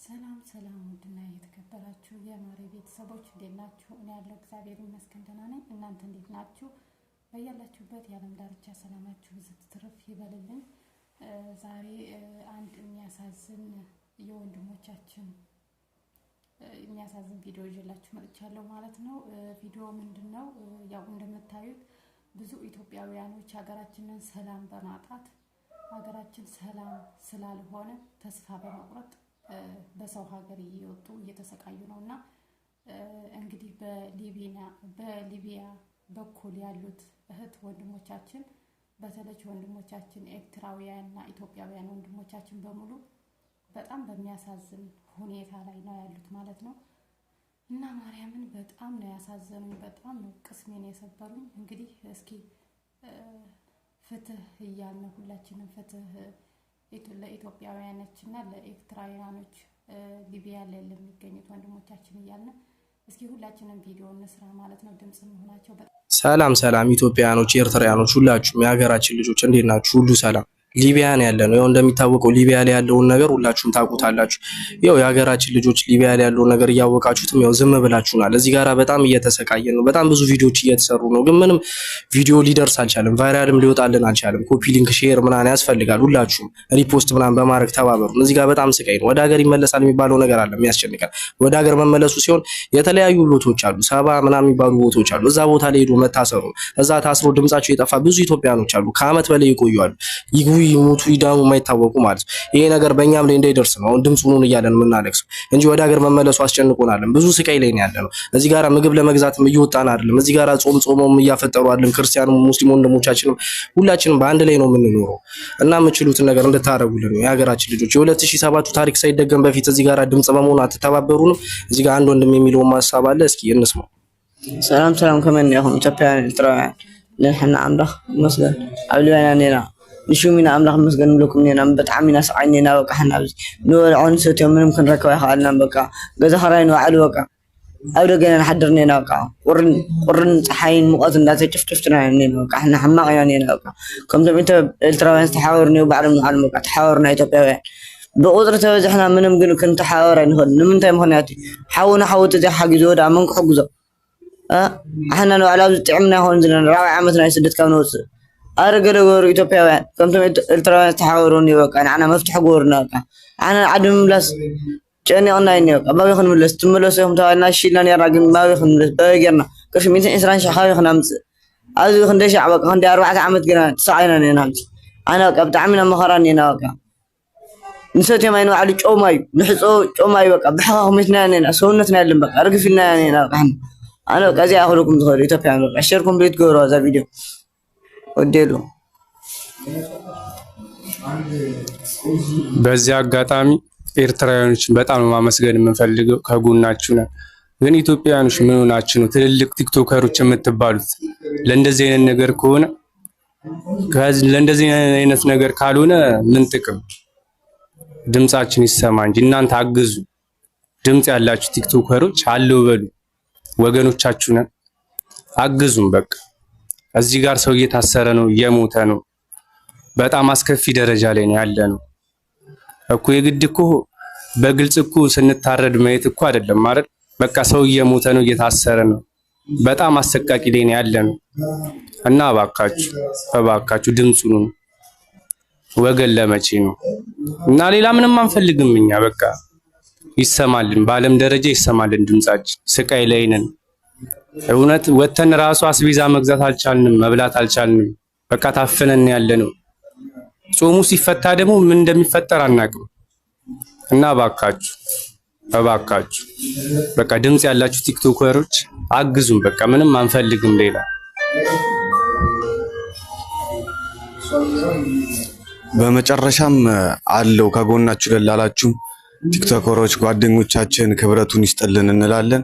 ሰላም ሰላም ውድና የተከበራችሁ የማሬ ቤተሰቦች እንዴት ናችሁ? እኔ ያለው እግዚአብሔር ይመስገን ደህና ነኝ። እናንተ እንዴት ናችሁ? በያላችሁበት የዓለም ዳርቻ ሰላማችሁ ይትርፍ ይበልልኝ። ዛሬ አንድ የሚያሳዝን የወንድሞቻችን የሚያሳዝን ቪዲዮ ይዤላችሁ መጥቻለሁ ማለት ነው። ቪዲዮ ምንድነው? ያው እንደምታዩት ብዙ ኢትዮጵያውያኖች ሀገራችንን ሰላም በማጣት ሀገራችን ሰላም ስላልሆነ ተስፋ በመቁረጥ በሰው ሀገር እየወጡ እየተሰቃዩ ነውና እንግዲህ በሊቢያ በኩል ያሉት እህት ወንድሞቻችን በተለይ ወንድሞቻችን ኤርትራውያንና ኢትዮጵያውያን ወንድሞቻችን በሙሉ በጣም በሚያሳዝን ሁኔታ ላይ ነው ያሉት ማለት ነው። እና ማርያምን በጣም ነው ያሳዘኑኝ፣ በጣም ነው ቅስሜን የሰበሩኝ። እንግዲህ እስኪ ፍትህ እያልን ሁላችንም ፍትህ ለኢትዮጵያውያኖችና ለኤርትራውያኖች ሊቢያ ላይ ለሚገኙት ወንድሞቻችን እያልን እስኪ ሁላችንም ቪዲዮ እንስራ ማለት ነው። ድምጽ መሆናቸው ሰላም ኢትዮጵያውያኖች፣ ኤርትራውያኖች ሁላችሁም የሀገራችን ልጆች እንዴት ናችሁ? ሁሉ ሰላም። ሊቢያ ነው ያለነው። ያው እንደሚታወቀው ሊቢያ ላይ ያለውን ነገር ሁላችሁም ታውቁታላችሁ። ያው የሀገራችን ልጆች ሊቢያ ላይ ያለውን ነገር እያወቃችሁትም ያው ዝም ብላችሁናል። እዚህ ጋራ በጣም እየተሰቃየን ነው። በጣም ብዙ ቪዲዮዎች እየተሰሩ ነው፣ ግን ምንም ቪዲዮ ሊደርስ አልቻለም። ቫይራልም ሊወጣልን አልቻለም። ኮፒ ሊንክ፣ ሼር ምናምን ያስፈልጋል። ሁላችሁም ሪፖስት ምናምን በማድረግ ተባበሩ። እዚህ ጋር በጣም ስቃይ ነው። ወደ ሀገር ይመለሳል የሚባለው ነገር አለ የሚያስጨንቃል። ወደ ሀገር መመለሱ ሲሆን የተለያዩ ቦታዎች አሉ፣ ሰባ ምናምን የሚባሉ ቦታዎች አሉ። እዛ ቦታ ላይ ሄዶ መታሰሩ፣ እዛ ታስሮ ድምጻቸው የጠፋ ብዙ ኢትዮጵያኖች አሉ። ከአመት በላይ ይቆያሉ። ይሞቱ ይዳሙ የማይታወቁ ማለት ነው። ይሄ ነገር በእኛም ላይ እንዳይደርስ ነው አሁን ድምጹን እያለን የምናለቅሰው እንጂ ወደ ሀገር መመለሱ አስጨንቆናል። ብዙ ስቃይ ላይ ነው ያለነው። እዚህ ጋራ ምግብ ለመግዛትም እየወጣን አይደለም። እዚህ ጋራ ጾመውም እያፈጠሩ አይደለም። ክርስቲያኑም ሙስሊም ወንድሞቻችንም ሁላችንም በአንድ ላይ ነው የምንኖረው እና የምችሉትን ነገር እንድታረጉልን ነው የሀገራችን ልጆች። የ2007 ታሪክ ሳይደገም በፊት እዚህ ጋራ ድምጽ በመሆን አትተባበሩንም? እዚህ ጋር አንድ ወንድም የሚለውን ማሳብ አለ። እስኪ እንስማው። ሰላም ከመን ያሁን ኢትዮጵያውያን ኤርትራውያን ለሕና አምላኽ መስገን አብሊያና ኔና ንሹሚና አምላኽ መስገን ብለኩም ኔና በጣዕሚና ሰዓይኔና በቃ ሕና ንወልዖን ሰትዮም ምንም ክንረከብ አይኸኣልና በቃ ገዛ ኸራይን ዋዕሉ በቃ ኣብ ደገና ንሓድር ኔና በቃ ቁርን ፀሓይን ሙቐት እንዳተጨፍጨፍትና ኔና በቃ ሕና ሕማቕ ኢና ኔና በቃ ከምቶም ኤርትራውያን ዝተሓባበሩ ኔው ባዕሎም ንዓሎም በቃ ተሓባበሩና ኢትዮጵያውያን ብቁጥሪ ተበዚሕና ምንም ግን ክንተሓባበር ኣይንኽእል። ንምንታይ ምኽንያቱ ሓውና ሓወት እዚኣ ሓጊዞ ወዳ መን ክሕግዞ احنا نوعلا طعمنا هون زلنا رابع عامتنا يسدد كم نوص ارجل غور ايثيوبياوያን كمتم ኤርትራውያን ተሓወሩን ይወቃ አና መፍትሕ ጎርና በቃ አና ዓድም ምለስ ጨኒ ኦንላይን ይወቃ ባቢ ኹን ምለስ ትምለሱ ይኹም ተዋልና ሽላን ያራግን ባቢ ኹን ምለስ በገርና ቅርሽ 120 ሻኻዊ ኹናምጽ አዚ ኹን ደሻ በቃ ኹን 4 ዓመት ገና ተሳይና ነና አና በቃ ብጣዕሚና መኸራን ነና በቃ ንሰት የማይኑ ዓሊ ጮማይ ንሕጾ ጮማይ በቃ ብሓኹምትና ነና ሰውነትና ያለን በቃ ርግፊልና ነና በቃ أنا كذي أخلوكم تقولوا إثيوبيا أشتركم بيت جورا هذا فيديو وديلو በዚህ አጋጣሚ ኤርትራውያኖች በጣም ማመስገን የምንፈልገው ከጎናችሁ ነው። ግን ኢትዮጵያውያኖች ምን ሆናችሁ ነው ትልልቅ ቲክቶከሮች የምትባሉት? ለእንደዚህ አይነት ነገር ከሆነ ለእንደዚህ አይነት ነገር ካልሆነ ምን ጥቅም? ድምጻችን ይሰማ እንጂ እናንተ አግዙ። ድምጽ ያላችሁ ቲክቶከሮች አለው በሉ ወገኖቻችሁ ነን፣ አግዙም። በቃ እዚህ ጋር ሰው እየታሰረ ነው፣ እየሞተ ነው። በጣም አስከፊ ደረጃ ላይ ነው ያለነው እኮ። የግድ እኮ በግልጽ እኮ ስንታረድ ማየት እኮ አይደለም ማለት በቃ ሰው እየሞተ ነው፣ እየታሰረ ነው። በጣም አሰቃቂ ላይ ነው ያለነው እና እባካችሁ ድምጹ ነው። ወገን ለመቼ ነው? እና ሌላ ምንም አንፈልግም እኛ በቃ ይሰማልን፣ በዓለም ደረጃ ይሰማልን ድምጻችን። ስቃይ ላይ ነን። እውነት ወተን ራሱ አስቤዛ መግዛት አልቻልንም፣ መብላት አልቻልንም። በቃ ታፍነን ያለነው። ጾሙ ሲፈታ ደግሞ ምን እንደሚፈጠር አናውቅም። እና እባካችሁ በቃ ድምጽ ያላችሁ ቲክቶከሮች አግዙም። በቃ ምንም አንፈልግም ሌላ። በመጨረሻም አለው ከጎናችሁ ደላላችሁ ቲክቶከሮች ጓደኞቻችን ክብረቱን ይስጥልን እንላለን።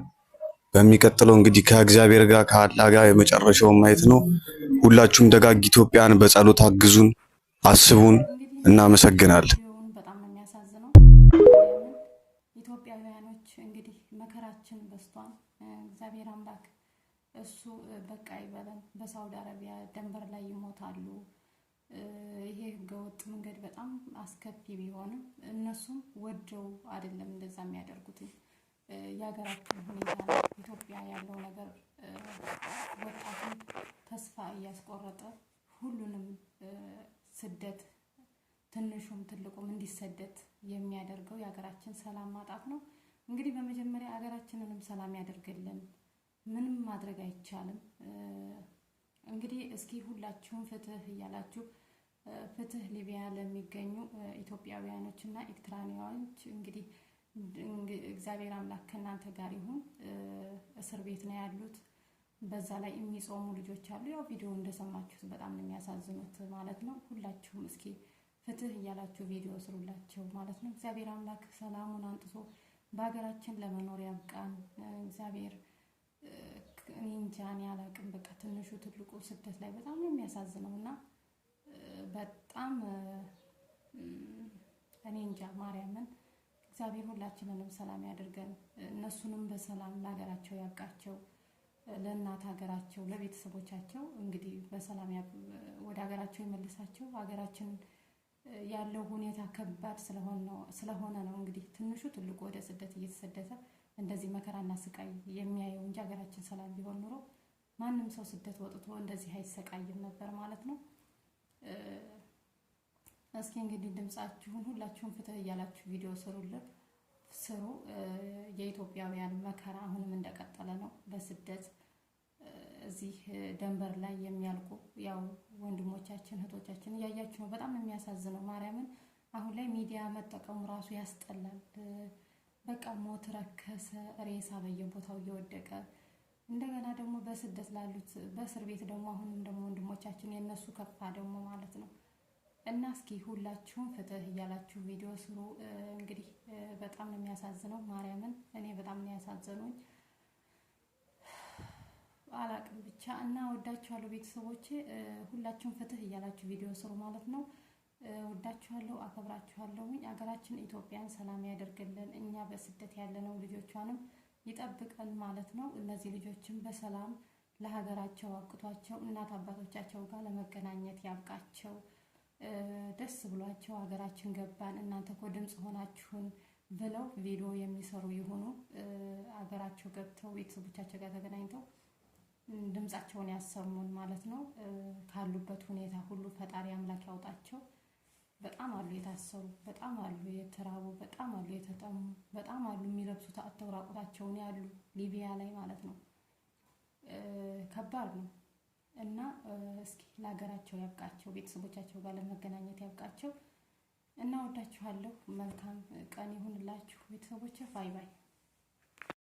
በሚቀጥለው እንግዲህ ከእግዚአብሔር ጋር ከአላህ ጋር የመጨረሻውን ማየት ነው። ሁላችሁም ደጋግ ኢትዮጵያን በጸሎት አግዙን፣ አስቡን። እናመሰግናለን። በጣም ነው የሚያሳዝነው። ኢትዮጵያውያኖች እንግዲህ መከራችን በስቷል። እግዚአብሔር አምላክ እሱ በቃ ይበለን። በሳውዲ አረቢያ ደንበር ላይ ይሞታሉ። ይሄ ህገወጥ መንገድ በጣም አስከፊ ቢሆንም እነሱም ወደው አይደለም እንደዛ የሚያደርጉት። የሀገራችን ሁኔታ ነው። ኢትዮጵያ ያለው ነገር ወጣቱን ተስፋ እያስቆረጠ ሁሉንም ስደት ትንሹም ትልቁም እንዲሰደት የሚያደርገው የሀገራችን ሰላም ማጣት ነው። እንግዲህ በመጀመሪያ ሀገራችንንም ሰላም ያደርግልን። ምንም ማድረግ አይቻልም። እንግዲህ እስኪ ሁላችሁም ፍትህ እያላችሁ ፍትህ ሊቢያ ለሚገኙ ኢትዮጵያውያኖች እና ኤርትራውያኖች እንግዲህ እግዚአብሔር አምላክ ከእናንተ ጋር ይሁን። እስር ቤት ነው ያሉት። በዛ ላይ የሚጾሙ ልጆች አሉ። ያው ቪዲዮ እንደሰማችሁት በጣም ነው የሚያሳዝኑት ማለት ነው። ሁላችሁም እስኪ ፍትህ እያላችሁ ቪዲዮ ስሩላቸው ማለት ነው። እግዚአብሔር አምላክ ሰላሙን አንጥቶ በሀገራችን ለመኖር ያብቃን። እግዚአብሔር እኔ እንጃ እኔ አላቅም። በቃ ትንሹ ትልቁ ስደት ላይ በጣም ነው የሚያሳዝነው እና በጣም እኔ እንጃ ማርያምን እግዚአብሔር ሁላችንንም ሰላም ያድርገን። እነሱንም በሰላም ለሀገራቸው ያብቃቸው፣ ለእናት ሀገራቸው ለቤተሰቦቻቸው እንግዲህ በሰላም ወደ ሀገራቸው ይመልሳቸው። ሀገራችን ያለው ሁኔታ ከባድ ስለሆነ ነው እንግዲህ ትንሹ ትልቁ ወደ ስደት እየተሰደተ እንደዚህ መከራና ስቃይ የሚያየው እንጂ ሀገራችን ሰላም ቢሆን ኑሮ ማንም ሰው ስደት ወጥቶ እንደዚህ አይሰቃይም ነበር ማለት ነው። እስኪ እንግዲህ ድምጻችሁን ሁላችሁም ፍትህ እያላችሁ ቪዲዮ ስሩ። የኢትዮጵያውያን መከራ አሁንም እንደቀጠለ ነው። በስደት እዚህ ደንበር ላይ የሚያልቁ ያው ወንድሞቻችን እህቶቻችን እያያችሁ ነው። በጣም የሚያሳዝነው ማርያምን አሁን ላይ ሚዲያ መጠቀሙ ራሱ ያስጠላል። በቃ ሞት ረከሰ፣ ሬሳ በየቦታው እየወደቀ እንደገና ደግሞ በስደት ላሉት በእስር ቤት ደግሞ አሁንም ደግሞ ወንድሞቻችን የነሱ ከፋ ደግሞ ማለት ነው። እና እስኪ ሁላችሁም ፍትህ እያላችሁ ቪዲዮ ስሩ። እንግዲህ በጣም ነው የሚያሳዝነው ማርያምን እኔ በጣም ነው ያሳዘኑኝ። አላቅም ብቻ እና ወዳችኋለሁ ቤተሰቦቼ። ሁላችሁም ፍትህ እያላችሁ ቪዲዮ ስሩ ማለት ነው። ወዳችኋለሁ፣ አከብራችኋለሁ። ሀገራችን ኢትዮጵያን ሰላም ያደርግልን። እኛ በስደት ያለነው ልጆቿንም ይጠብቀን ማለት ነው። እነዚህ ልጆችም በሰላም ለሀገራቸው አብቅቷቸው እናት አባቶቻቸው ጋር ለመገናኘት ያብቃቸው። ደስ ብሏቸው ሀገራችን ገባን እናንተ እኮ ድምጽ ሆናችሁን ብለው ቪዲዮ የሚሰሩ ይሆኑ። ሀገራቸው ገብተው ቤተሰቦቻቸው ጋር ተገናኝተው ድምጻቸውን ያሰሙን ማለት ነው። ካሉበት ሁኔታ ሁሉ ፈጣሪ አምላክ ያውጣቸው። በጣም አሉ የታሰሩ፣ በጣም አሉ የተራቡ፣ በጣም አሉ የተጠሙ፣ በጣም አሉ የሚለብሱት አጥተው ራቁታቸውን ያሉ ሊቢያ ላይ ማለት ነው። ከባድ ነው እና እስኪ ለሀገራቸው ያብቃቸው፣ ቤተሰቦቻቸው ጋር ለመገናኘት ያብቃቸው እና ወዳችኋለሁ። መልካም ቀን ይሁንላችሁ ቤተሰቦቼ። ባይ ባይ።